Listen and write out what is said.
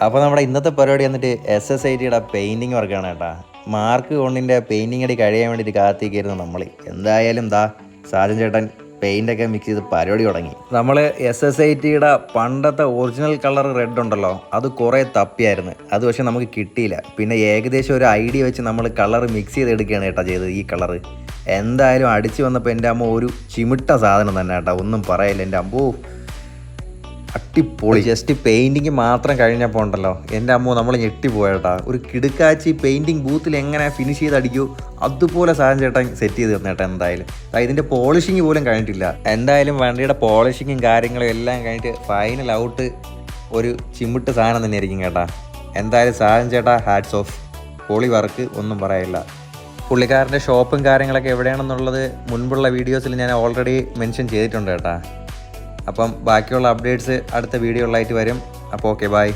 അപ്പോൾ നമ്മുടെ ഇന്നത്തെ പരിപാടി വന്നിട്ട് SSITയുടെ പെയിൻറ്റിങ് വർക്കാണ് കേട്ടോ. മാർക്ക് കൊണ്ടിൻ്റെ പെയിൻറ്റിങ് അടി കഴിയാൻ വേണ്ടിയിട്ട് കാത്തിരിക്കുന്നു നമ്മൾ. എന്തായാലും സാജൻ ചേട്ടൻ പെയിൻ്റൊക്കെ മിക്സ് ചെയ്ത് പരിപാടി തുടങ്ങി. നമ്മൾ SSITയുടെ പണ്ടത്തെ ഒറിജിനൽ കളർ റെഡ് ഉണ്ടല്ലോ, അത് കുറേ തപ്പിയായിരുന്നു. അത് പക്ഷേ നമുക്ക് കിട്ടിയില്ല. പിന്നെ ഏകദേശം ഒരു ഐഡിയ വെച്ച് നമ്മൾ കളർ മിക്സ് ചെയ്തെടുക്കുകയാണ് കേട്ടോ ചെയ്തത്. ഈ കളറ് എന്തായാലും അടിച്ച് വന്നപ്പോൾ എൻ്റെ അമ്മ ഒരു ചിമിട്ട സാധനം തന്നെ കേട്ടോ, ഒന്നും പറയില്ല. എൻ്റെ അമ്മോ അടിപൊളി. ജസ്റ്റ് പെയിൻറ്റിങ് മാത്രം കഴിഞ്ഞപ്പോൾ ഉണ്ടല്ലോ എൻ്റെ അമ്മ നമ്മൾ ഞെട്ടിപ്പോയേട്ടാ. ഒരു കിടുക്കാച്ചി പെയിൻറ്റിങ് ബൂത്തിൽ എങ്ങനെ ഫിനിഷ് ചെയ്ത് അടിക്കൂ അതുപോലെ സാധനം ചേട്ടൻ സെറ്റ് ചെയ്ത് തന്നേട്ടാ. എന്തായാലും ഇതിൻ്റെ പോളിഷിങ് പോലും കഴിഞ്ഞിട്ടില്ല. എന്തായാലും വണ്ടിയുടെ പോളിഷിങ്ങും കാര്യങ്ങളും എല്ലാം കഴിഞ്ഞിട്ട് ഫൈനൽ ഔട്ട് ഒരു ചിമ്മിട്ട് സാധനം തന്നെ ആയിരിക്കും കേട്ടാ. എന്തായാലും സാധനം ചേട്ടാ ഹാറ്റ്സ് ഓഫ്, പൊളി വർക്ക്, ഒന്നും പറയില്ല. പുള്ളിക്കാരൻ്റെ ഷോപ്പും കാര്യങ്ങളൊക്കെ എവിടെയാണെന്നുള്ളത് മുൻപുള്ള വീഡിയോസിൽ ഞാൻ ഓൾറെഡി മെൻഷൻ ചെയ്തിട്ടുണ്ട് കേട്ടാ. അപ്പം ബാക്കിയുള്ള അപ്ഡേറ്റ്സ് അടുത്ത വീഡിയോകളായിട്ട് വരും. അപ്പോൾ ഓക്കെ, ബൈ.